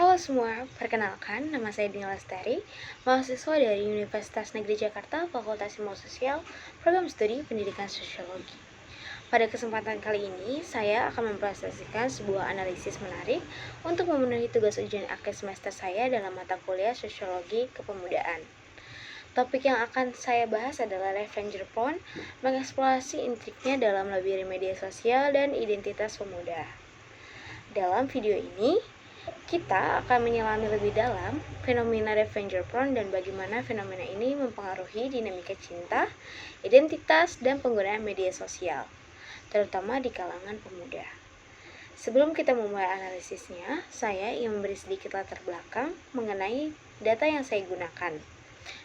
Halo semua, perkenalkan nama saya Dina Lestari, mahasiswa dari Universitas Negeri Jakarta, Fakultas Ilmu Sosial, Program Studi Pendidikan Sosiologi. Pada kesempatan kali ini, saya akan mempresentasikan sebuah analisis menarik untuk memenuhi tugas ujian akhir semester saya dalam mata kuliah Sosiologi Kepemudaan. Topik yang akan saya bahas adalah Revenge Porn, mengeksplorasi intriknya dalam labirin media sosial dan identitas pemuda. Dalam video ini, kita akan menyelami lebih dalam fenomena revenge porn dan bagaimana fenomena ini mempengaruhi dinamika cinta, identitas, dan penggunaan media sosial, terutama di kalangan pemuda. Sebelum kita memulai analisisnya, saya ingin memberi sedikit latar belakang mengenai data yang saya gunakan.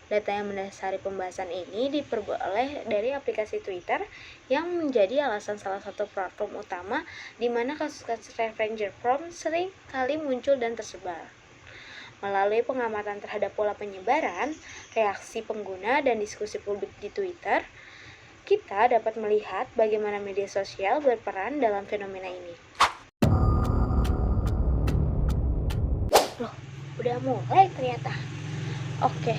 Data yang mendasari pembahasan ini diperoleh dari aplikasi Twitter yang menjadi alasan salah satu platform utama di mana kasus-kasus revenge porn sering kali muncul dan tersebar. Melalui pengamatan terhadap pola penyebaran, reaksi pengguna, dan diskusi publik di Twitter, kita dapat melihat bagaimana media sosial berperan dalam fenomena ini. Loh, udah mulai ternyata. Oke.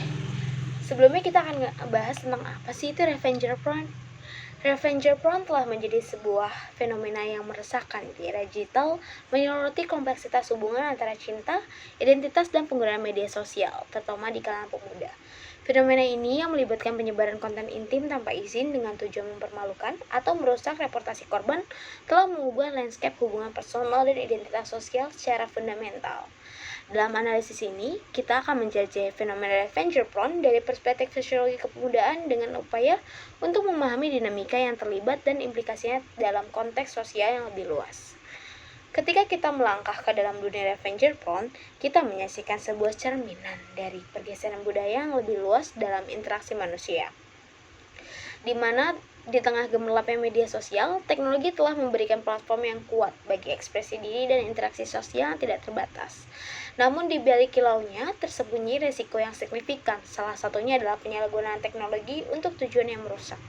Sebelumnya kita akan bahas tentang apa sih itu revenge porn. Revenge porn telah menjadi sebuah fenomena yang meresahkan di era digital, menyoroti kompleksitas hubungan antara cinta, identitas, dan penggunaan media sosial, terutama di kalangan pemuda. Fenomena ini yang melibatkan penyebaran konten intim tanpa izin dengan tujuan mempermalukan atau merusak reputasi korban telah mengubah landscape hubungan personal dan identitas sosial secara fundamental. Dalam analisis ini, kita akan menjajah fenomena revenge porn dari perspektif sosiologi kepemudaan dengan upaya untuk memahami dinamika yang terlibat dan implikasinya dalam konteks sosial yang lebih luas. Ketika kita melangkah ke dalam dunia revenge porn, kita menyaksikan sebuah cerminan dari pergeseran budaya yang lebih luas dalam interaksi manusia, di mana di tengah gemerlapnya media sosial, teknologi telah memberikan platform yang kuat bagi ekspresi diri dan interaksi sosial yang tidak terbatas. Namun di balik kilaunya tersembunyi resiko yang signifikan, salah satunya adalah penyalahgunaan teknologi untuk tujuan yang merusak.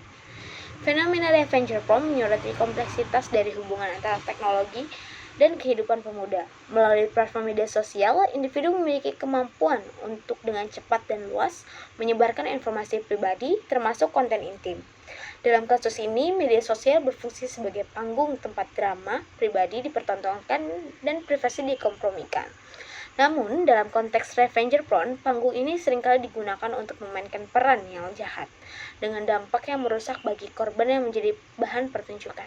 Fenomena revenge porn menyoroti kompleksitas dari hubungan antara teknologi dan kehidupan pemuda. Melalui platform media sosial, individu memiliki kemampuan untuk dengan cepat dan luas menyebarkan informasi pribadi, termasuk konten intim. Dalam kasus ini, media sosial berfungsi sebagai panggung tempat drama pribadi dipertontonkan dan privasi dikompromikan. Namun, dalam konteks revenge porn, panggung ini seringkali digunakan untuk memainkan peran yang jahat, dengan dampak yang merusak bagi korban yang menjadi bahan pertunjukan.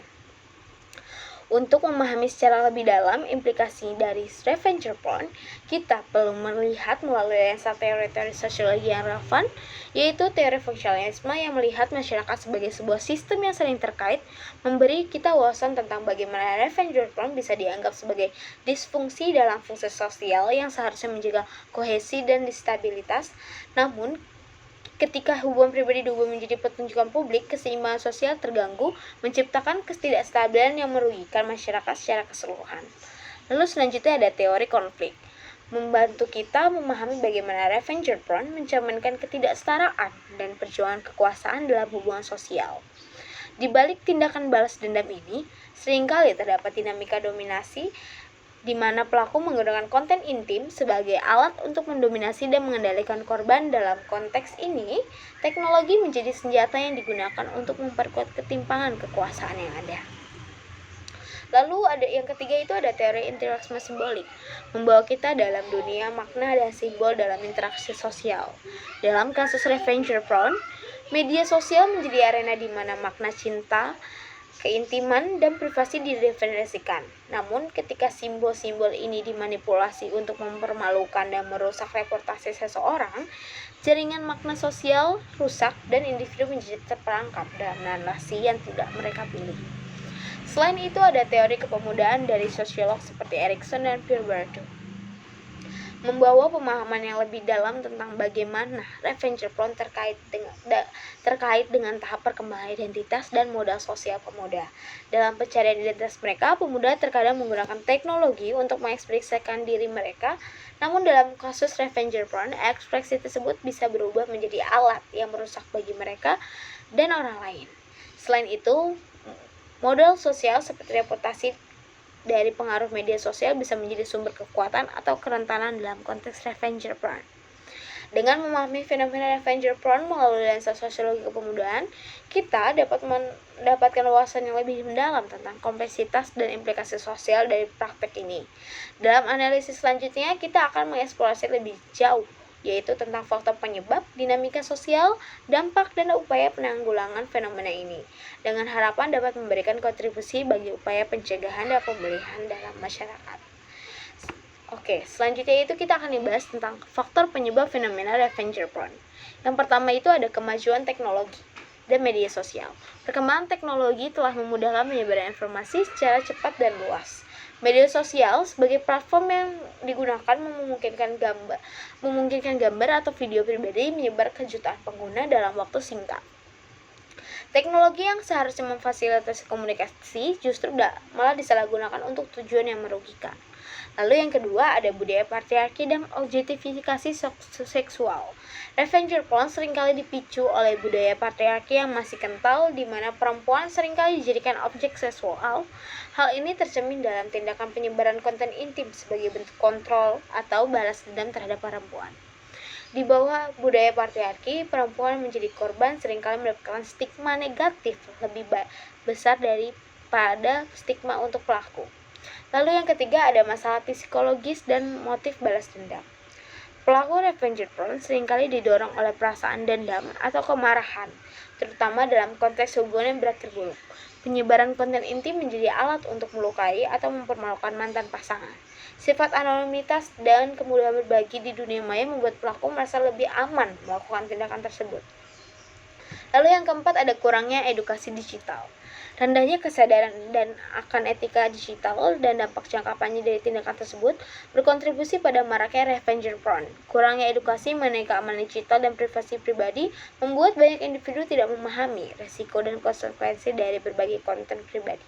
Untuk memahami secara lebih dalam implikasi dari revenge porn, kita perlu melihat melalui lensa teori-teori sosiologi yang relevan, yaitu teori funksionalisme yang melihat masyarakat sebagai sebuah sistem yang saling terkait, memberi kita wawasan tentang bagaimana revenge porn bisa dianggap sebagai disfungsi dalam fungsi sosial yang seharusnya menjaga kohesi dan stabilitas. Namun, ketika hubungan pribadi diubah menjadi pertunjukan publik, keseimbangan sosial terganggu, menciptakan ketidakstabilan yang merugikan masyarakat secara keseluruhan. Lalu selanjutnya ada teori konflik, membantu kita memahami bagaimana revenge porn mencerminkan ketidaksetaraan dan perjuangan kekuasaan dalam hubungan sosial. Di balik tindakan balas dendam ini, seringkali terdapat dinamika dominasi di mana pelaku menggunakan konten intim sebagai alat untuk mendominasi dan mengendalikan korban. Dalam konteks ini, teknologi menjadi senjata yang digunakan untuk memperkuat ketimpangan kekuasaan yang ada. Lalu ada yang ketiga itu ada teori interaksi simbolik, membawa kita dalam dunia makna dan simbol dalam interaksi sosial. Dalam kasus revenge porn, media sosial menjadi arena di mana makna cinta, keintiman, dan privasi didefinisikan. Namun, ketika simbol-simbol ini dimanipulasi untuk mempermalukan dan merusak reputasi seseorang, jaringan makna sosial rusak dan individu menjadi terperangkap dalam narasi yang tidak mereka pilih. Selain itu, ada teori kepemudaan dari sosiolog seperti Erikson dan Pierre, membawa pemahaman yang lebih dalam tentang bagaimana revenge porn terkait dengan tahap perkembangan identitas dan modal sosial pemuda. Dalam pencarian identitas mereka, pemuda terkadang menggunakan teknologi untuk mengekspresikan diri mereka. Namun dalam kasus revenge porn, ekspresi tersebut bisa berubah menjadi alat yang merusak bagi mereka dan orang lain. Selain itu, modal sosial seperti reputasi dari pengaruh media sosial bisa menjadi sumber kekuatan atau kerentanan dalam konteks revenge porn. Dengan memahami fenomena revenge porn melalui lensa sosiologi kepemudaan, kita dapat mendapatkan wawasan yang lebih mendalam tentang kompleksitas dan implikasi sosial dari praktek ini. Dalam analisis selanjutnya, kita akan mengeksplorasi lebih jauh, yaitu tentang faktor penyebab, dinamika sosial, dampak, dan upaya penanggulangan fenomena ini, dengan harapan dapat memberikan kontribusi bagi upaya pencegahan dan pemulihan dalam masyarakat. Oke, selanjutnya itu kita akan membahas tentang faktor penyebab fenomena revenge porn. Yang pertama itu ada kemajuan teknologi dan media sosial. Perkembangan teknologi telah memudahkan penyebaran informasi secara cepat dan luas. Media sosial sebagai platform yang digunakan memungkinkan gambar atau video pribadi menyebar ke jutaan pengguna dalam waktu singkat. Teknologi yang seharusnya memfasilitasi komunikasi justru malah disalahgunakan untuk tujuan yang merugikan. Lalu yang kedua ada budaya patriarki dan objektifikasi seksual. Revenge porn seringkali dipicu oleh budaya patriarki yang masih kental, di mana perempuan seringkali dijadikan objek seksual. Hal ini tercermin dalam tindakan penyebaran konten intim sebagai bentuk kontrol atau balas dendam terhadap perempuan. Di bawah budaya patriarki, perempuan menjadi korban seringkali mendapatkan stigma negatif lebih besar daripada stigma untuk pelaku. Lalu yang ketiga ada masalah psikologis dan motif balas dendam. Pelaku revenge porn seringkali didorong oleh perasaan dendam atau kemarahan, terutama dalam konteks hubungan yang berakhir buruk. Penyebaran konten intim menjadi alat untuk melukai atau mempermalukan mantan pasangan. Sifat anonimitas dan kemudahan berbagi di dunia maya membuat pelaku merasa lebih aman melakukan tindakan tersebut. Lalu yang keempat ada kurangnya edukasi digital. Rendahnya kesadaran dan akan etika digital dan dampak jangka panjang dari tindakan tersebut berkontribusi pada maraknya revenge porn. Kurangnya edukasi mengenai keamanan digital dan privasi pribadi membuat banyak individu tidak memahami risiko dan konsekuensi dari berbagai konten pribadi.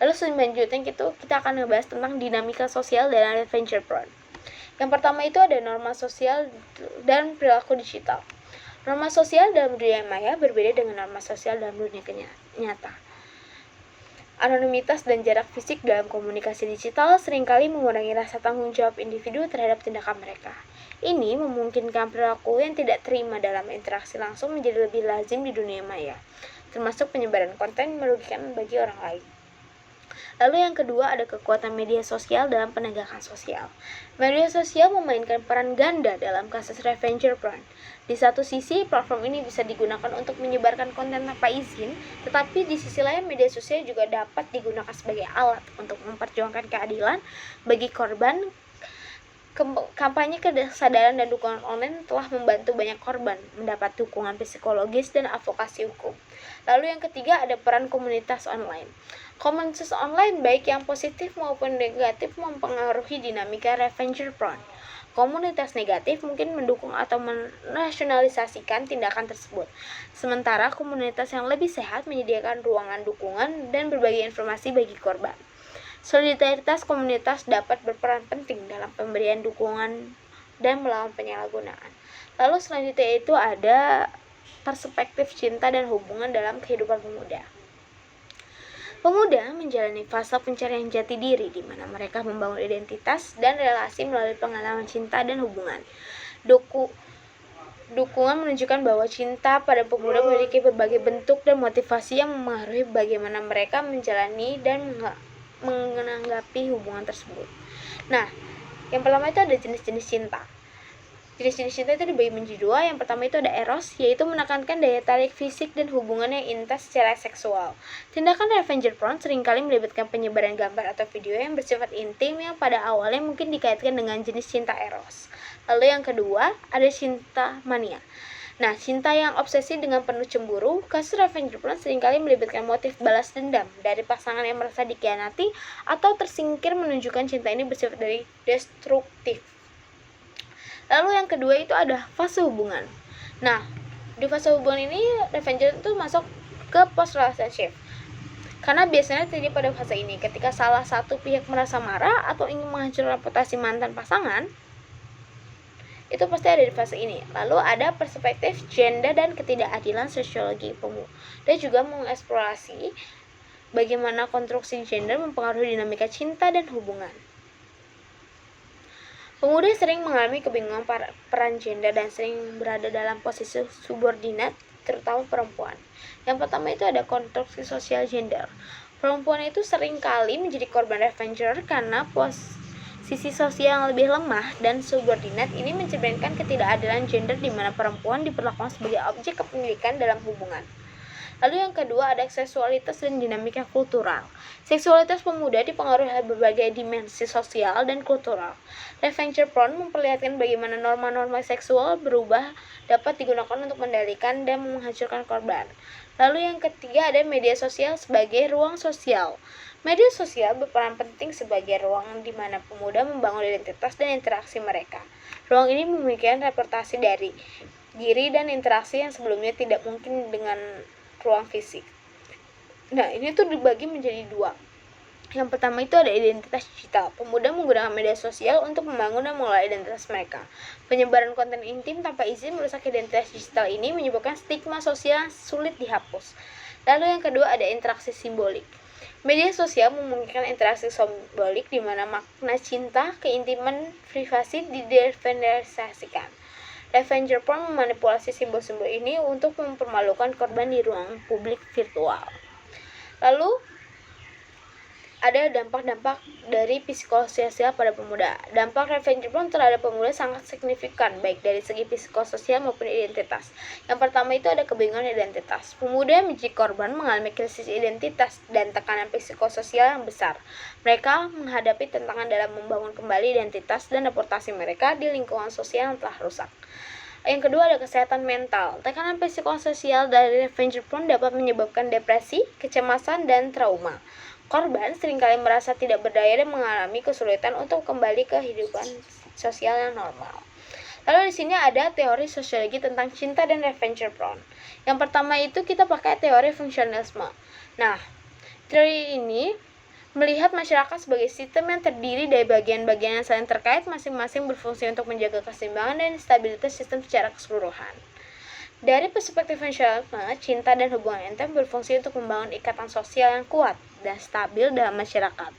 Lalu selanjutnya kita akan membahas tentang dinamika sosial dalam revenge porn. Yang pertama itu ada norma sosial dan perilaku digital. Norma sosial dalam dunia maya berbeda dengan norma sosial dalam dunia nyata. Anonimitas dan jarak fisik dalam komunikasi digital seringkali mengurangi rasa tanggung jawab individu terhadap tindakan mereka. Ini memungkinkan perilaku yang tidak terima dalam interaksi langsung menjadi lebih lazim di dunia maya, termasuk penyebaran konten merugikan bagi orang lain. Lalu yang kedua ada kekuatan media sosial dalam penegakan sosial. Media sosial memainkan peran ganda dalam kasus revenge porn. Di satu sisi, platform ini bisa digunakan untuk menyebarkan konten tanpa izin, tetapi di sisi lain media sosial juga dapat digunakan sebagai alat untuk memperjuangkan keadilan bagi korban. Kampanye kesadaran dan dukungan online telah membantu banyak korban mendapat dukungan psikologis dan advokasi hukum. Lalu yang ketiga ada peran komunitas online. Komunitas online baik yang positif maupun negatif mempengaruhi dinamika revenge porn. Komunitas negatif mungkin mendukung atau menasionalisasikan tindakan tersebut, sementara komunitas yang lebih sehat menyediakan ruangan dukungan dan berbagi informasi bagi korban. Solidaritas komunitas dapat berperan penting dalam pemberian dukungan dan melawan penyalahgunaan. Lalu selanjutnya itu ada perspektif cinta dan hubungan dalam kehidupan pemuda. Pemuda menjalani fase pencarian jati diri di mana mereka membangun identitas dan relasi melalui pengalaman cinta dan hubungan. Dukungan menunjukkan bahwa cinta pada pemuda memiliki berbagai bentuk dan motivasi yang mempengaruhi bagaimana mereka menjalani dan menanggapi hubungan tersebut. Nah, yang pertama itu ada jenis-jenis cinta. Jenis-jenis cinta itu dibagi menjadi dua. Yang pertama itu ada eros, yaitu menekankan daya tarik fisik dan hubungan yang intens secara seksual. Tindakan revenge porn seringkali melibatkan penyebaran gambar atau video yang bersifat intim yang pada awalnya mungkin dikaitkan dengan jenis cinta eros. Lalu yang kedua ada cinta mania. Nah, cinta yang obsesi dengan penuh cemburu. Kasus revenge porn seringkali melibatkan motif balas dendam dari pasangan yang merasa dikhianati atau tersingkir, menunjukkan cinta ini bersifat dari destruktif. Lalu yang kedua itu ada fase hubungan. Nah, di fase hubungan ini revenge itu masuk ke post relationship. Karena biasanya terjadi pada fase ini ketika salah satu pihak merasa marah atau ingin menghancurkan reputasi mantan pasangan. Itu pasti ada di fase ini. Lalu ada perspektif gender dan ketidakadilan sosiologi pemuda, dan juga mengeksplorasi bagaimana konstruksi gender mempengaruhi dinamika cinta dan hubungan. Pemuda sering mengalami kebingungan peran gender dan sering berada dalam posisi subordinat, terutama perempuan. Yang pertama itu ada konstruksi sosial gender. Perempuan itu sering kali menjadi korban revenger karena posisi sosial yang lebih lemah dan subordinat. Ini mencerminkan ketidakadilan gender di mana perempuan diperlakukan sebagai objek kepemilikan dalam hubungan. Lalu yang kedua ada seksualitas dan dinamika kultural. Seksualitas pemuda dipengaruhi oleh berbagai dimensi sosial dan kultural. Revenge porn memperlihatkan bagaimana norma-norma seksual berubah dapat digunakan untuk mendalikan dan menghancurkan korban. Lalu yang ketiga ada media sosial sebagai ruang sosial. Media sosial berperan penting sebagai ruang di mana pemuda membangun identitas dan interaksi mereka. Ruang ini memiliki representasi dari diri dan interaksi yang sebelumnya tidak mungkin dengan ruang fisik. Nah, ini tuh dibagi menjadi dua. Yang pertama itu ada identitas digital. Pemuda menggunakan media sosial untuk membangun dan mengelola identitas mereka. Penyebaran konten intim tanpa izin merusak identitas digital ini menyebabkan stigma sosial sulit dihapus. Lalu yang kedua ada interaksi simbolik. Media sosial memungkinkan interaksi simbolik di mana makna cinta, keintiman, privasi didefinisikan. Revenge porn memanipulasi simbol-simbol ini untuk mempermalukan korban di ruang publik virtual. Lalu ada dampak-dampak dari psikososial pada pemuda. Dampak revenge porn terhadap pemuda sangat signifikan, baik dari segi psikososial maupun identitas. Yang pertama itu ada kebingungan identitas. Pemuda yang menjadi korban mengalami krisis identitas dan tekanan psikososial yang besar. Mereka menghadapi tantangan dalam membangun kembali identitas dan reputasi mereka di lingkungan sosial yang telah rusak. Yang kedua ada kesehatan mental. Tekanan psikososial dari revenge porn dapat menyebabkan depresi, kecemasan, dan trauma. Korban seringkali merasa tidak berdaya dan mengalami kesulitan untuk kembali ke kehidupan sosial yang normal. Lalu di sini ada teori sosiologi tentang cinta dan revenge porn. Yang pertama itu kita pakai teori fungsionalisme. Nah, teori ini melihat masyarakat sebagai sistem yang terdiri dari bagian-bagian yang saling terkait, masing-masing berfungsi untuk menjaga keseimbangan dan stabilitas sistem secara keseluruhan. Dari perspektif fungsionalisme, cinta dan hubungan intim berfungsi untuk membangun ikatan sosial yang kuat dan stabil dalam masyarakat.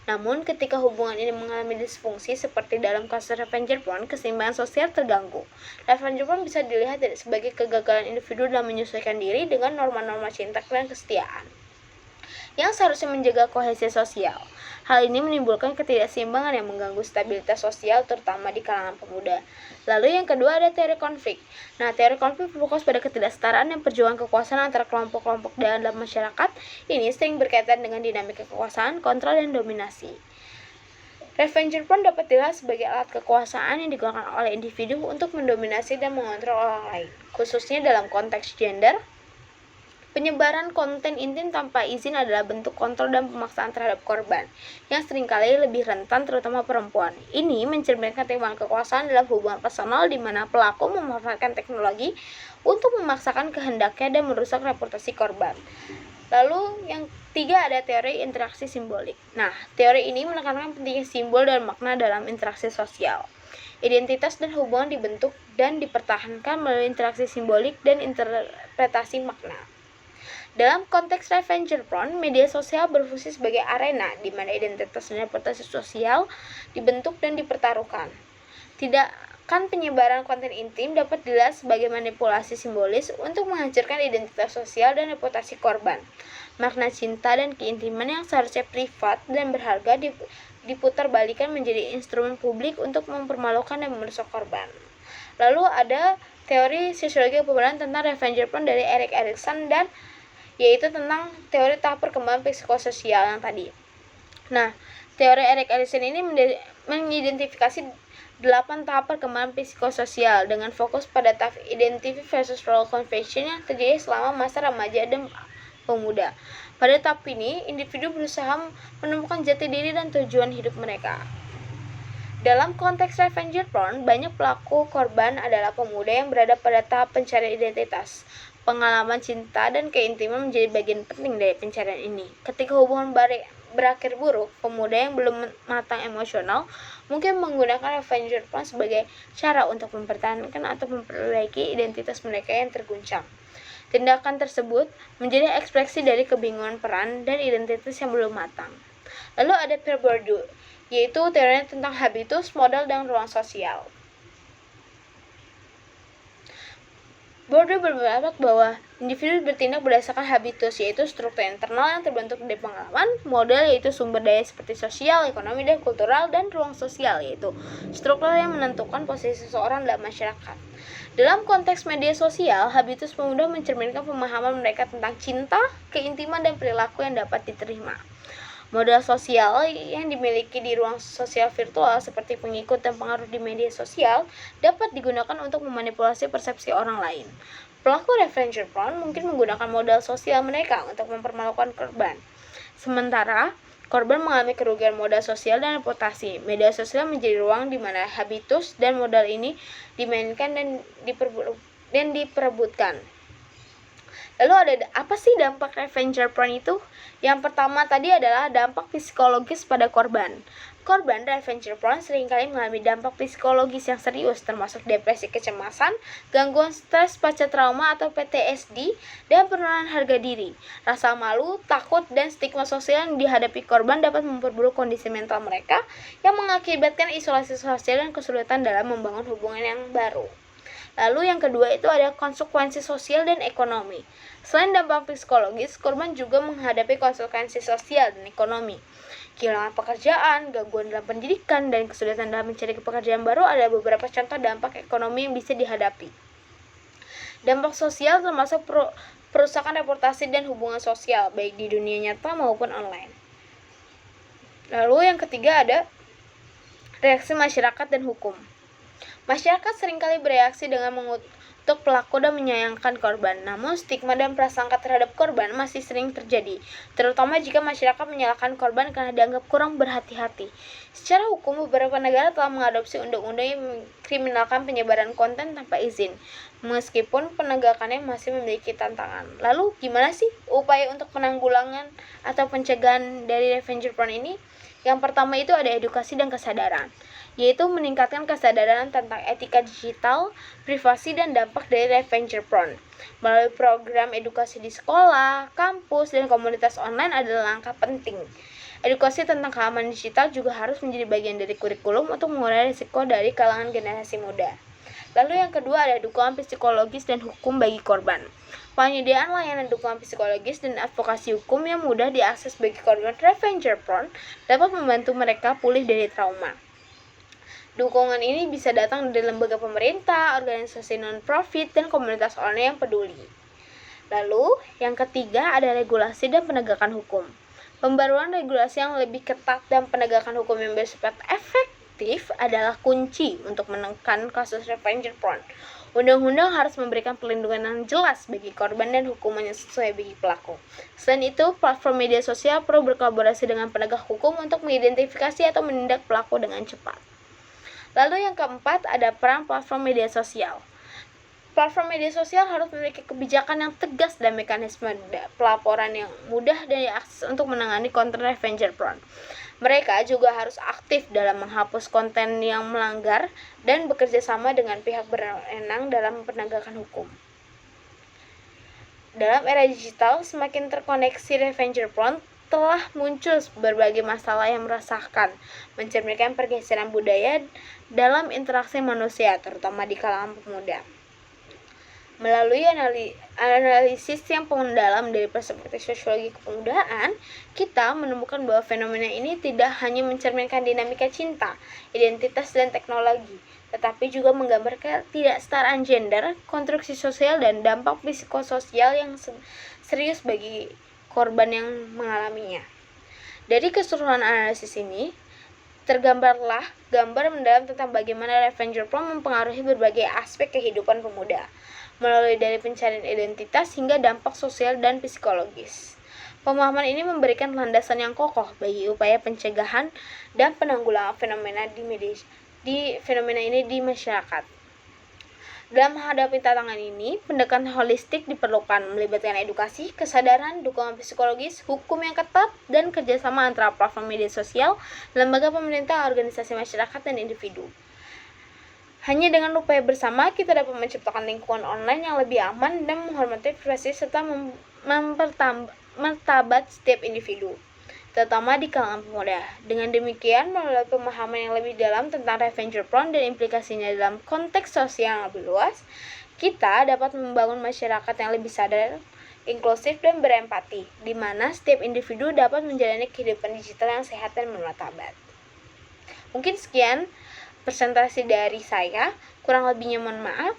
Namun, ketika hubungan ini mengalami disfungsi seperti dalam kasus revenge porn, keseimbangan sosial terganggu. Revenge porn bisa dilihat sebagai kegagalan individu dalam menyesuaikan diri dengan norma-norma cinta dan kesetiaan yang seharusnya menjaga kohesi sosial. Hal ini menimbulkan ketidakseimbangan yang mengganggu stabilitas sosial terutama di kalangan pemuda. Lalu yang kedua ada teori konflik. Nah, teori konflik berfokus pada ketidaksetaraan dan perjuangan kekuasaan antara kelompok-kelompok dalam masyarakat. Ini sering berkaitan dengan dinamika kekuasaan, kontrol, dan dominasi. Revenge porn dapat dilihat sebagai alat kekuasaan yang digunakan oleh individu untuk mendominasi dan mengontrol orang lain, khususnya dalam konteks gender. Penyebaran konten intim tanpa izin adalah bentuk kontrol dan pemaksaan terhadap korban, yang seringkali lebih rentan terutama perempuan. Ini mencerminkan timbangan kekuasaan dalam hubungan personal di mana pelaku memanfaatkan teknologi untuk memaksakan kehendaknya dan merusak reputasi korban. Lalu yang ketiga ada teori interaksi simbolik. Nah, teori ini menekankan pentingnya simbol dan makna dalam interaksi sosial. Identitas dan hubungan dibentuk dan dipertahankan melalui interaksi simbolik dan interpretasi makna. Dalam konteks revenge porn, media sosial berfungsi sebagai arena di mana identitas dan reputasi sosial dibentuk dan dipertaruhkan. Tindakan penyebaran konten intim dapat dilihat sebagai manipulasi simbolis untuk menghancurkan identitas sosial dan reputasi korban. Makna cinta dan keintiman yang seharusnya privat dan berharga diputarbalikkan menjadi instrumen publik untuk mempermalukan dan merusak korban. Lalu ada teori sosiologi kepemudahan tentang revenge porn dari Erik Erikson dan yaitu tentang teori tahap perkembangan psikososial yang tadi. Nah, teori Erik Erikson ini mengidentifikasi 8 tahap perkembangan psikososial dengan fokus pada tahap identity versus role confession yang terjadi selama masa remaja dan pemuda. Pada tahap ini, individu berusaha menemukan jati diri dan tujuan hidup mereka. Dalam konteks revenge porn, banyak pelaku korban adalah pemuda yang berada pada tahap pencarian identitas. Pengalaman cinta dan keintiman menjadi bagian penting dari pencarian ini. Ketika hubungan berakhir buruk, pemuda yang belum matang emosional mungkin menggunakan revenge porn sebagai cara untuk mempertahankan atau memperbaiki identitas mereka yang terguncang. Tindakan tersebut menjadi ekspresi dari kebingungan peran dan identitas yang belum matang. Lalu ada Pierre Bourdieu, yaitu teorinya tentang habitus, modal, dan ruang sosial. Bourdieu berpendapat bahwa individu bertindak berdasarkan habitus, yaitu struktur internal yang terbentuk dari pengalaman, modal yaitu sumber daya seperti sosial, ekonomi, dan kultural, dan ruang sosial yaitu struktur yang menentukan posisi seseorang dalam masyarakat. Dalam konteks media sosial, habitus pemuda mencerminkan pemahaman mereka tentang cinta, keintiman, dan perilaku yang dapat diterima. Modal sosial yang dimiliki di ruang sosial virtual seperti pengikut dan pengaruh di media sosial dapat digunakan untuk memanipulasi persepsi orang lain. Pelaku revenge porn mungkin menggunakan modal sosial mereka untuk mempermalukan korban. Sementara korban mengalami kerugian modal sosial dan reputasi. Media sosial menjadi ruang di mana habitus dan modal ini dimainkan dan diperebutkan. Lalu ada apa sih dampak revenge porn itu? Yang pertama tadi adalah dampak psikologis pada korban. Korban revenge porn seringkali mengalami dampak psikologis yang serius, termasuk depresi kecemasan, gangguan stres pasca trauma atau PTSD, dan penurunan harga diri. Rasa malu, takut, dan stigma sosial yang dihadapi korban dapat memperburuk kondisi mental mereka, yang mengakibatkan isolasi sosial dan kesulitan dalam membangun hubungan yang baru. Lalu yang kedua itu ada konsekuensi sosial dan ekonomi. Selain dampak psikologis, korban juga menghadapi konsekuensi sosial dan ekonomi. Kehilangan pekerjaan, gangguan dalam pendidikan, dan kesulitan dalam mencari pekerjaan baru adalah beberapa contoh dampak ekonomi yang bisa dihadapi. Dampak sosial termasuk perusakan reputasi dan hubungan sosial, baik di dunia nyata maupun online. Lalu yang ketiga ada reaksi masyarakat dan hukum. Masyarakat seringkali bereaksi dengan mengutuk pelaku dan menyayangkan korban, namun stigma dan prasangka terhadap korban masih sering terjadi, terutama jika masyarakat menyalahkan korban karena dianggap kurang berhati-hati. Secara hukum, beberapa negara telah mengadopsi undang-undang yang mengkriminalkan penyebaran konten tanpa izin, meskipun penegakannya masih memiliki tantangan. Lalu, gimana sih upaya untuk penanggulangan atau pencegahan dari revenge porn ini? Yang pertama itu ada edukasi dan kesadaran, yaitu meningkatkan kesadaran tentang etika digital, privasi, dan dampak dari revenge porn. Melalui program edukasi di sekolah, kampus, dan komunitas online adalah langkah penting. Edukasi tentang keamanan digital juga harus menjadi bagian dari kurikulum untuk mengurangi risiko dari kalangan generasi muda. Lalu yang kedua ada dukungan psikologis dan hukum bagi korban. Penyediaan layanan dukungan psikologis dan advokasi hukum yang mudah diakses bagi korban revenge porn dapat membantu mereka pulih dari trauma. Dukungan ini bisa datang dari lembaga pemerintah, organisasi non-profit, dan komunitas online yang peduli. Lalu, yang ketiga ada regulasi dan penegakan hukum. Pembaruan regulasi yang lebih ketat dan penegakan hukum yang bersifat efektif adalah kunci untuk menekan kasus revenge porn. Undang-undang harus memberikan perlindungan yang jelas bagi korban dan hukuman yang sesuai bagi pelaku. Selain itu, platform media sosial perlu berkolaborasi dengan penegak hukum untuk mengidentifikasi atau menindak pelaku dengan cepat. Lalu yang keempat ada peran platform media sosial. Platform media sosial harus memiliki kebijakan yang tegas dan mekanisme pelaporan yang mudah dan diakses untuk menangani konten revenge porn. Mereka juga harus aktif dalam menghapus konten yang melanggar dan bekerja sama dengan pihak berwenang dalam penegakan hukum. Dalam era digital, semakin terkoneksi revenge porn telah muncul berbagai masalah yang meresahkan, mencerminkan pergeseran budaya dalam interaksi manusia, terutama di kalangan pemuda. Melalui analisis yang mendalam dari perspektif sosiologi kepemudaan, kita menemukan bahwa fenomena ini tidak hanya mencerminkan dinamika cinta, identitas, dan teknologi, tetapi juga menggambarkan ketidaksetaraan gender, konstruksi sosial, dan dampak psikososial yang serius bagi korban yang mengalaminya. Dari keseluruhan analisis ini, tergambarlah gambar mendalam tentang bagaimana revenge porn mempengaruhi berbagai aspek kehidupan pemuda, melalui dari pencarian identitas hingga dampak sosial dan psikologis. Pemahaman ini memberikan landasan yang kokoh bagi upaya pencegahan dan penanggulangan fenomena ini di masyarakat. Dalam menghadapi tantangan ini, pendekatan holistik diperlukan, melibatkan edukasi, kesadaran, dukungan psikologis, hukum yang ketat, dan kerjasama antara platform media sosial, lembaga pemerintah, organisasi masyarakat, dan individu. Hanya dengan upaya bersama, kita dapat menciptakan lingkungan online yang lebih aman dan menghormati privasi serta martabat setiap individu, terutama di kalangan pemuda. Dengan demikian, melalui pemahaman yang lebih dalam tentang revenge porn dan implikasinya dalam konteks sosial yang lebih luas, kita dapat membangun masyarakat yang lebih sadar, inklusif, dan berempati, di mana setiap individu dapat menjalani kehidupan digital yang sehat dan bermartabat. Mungkin sekian presentasi dari saya, kurang lebihnya mohon maaf.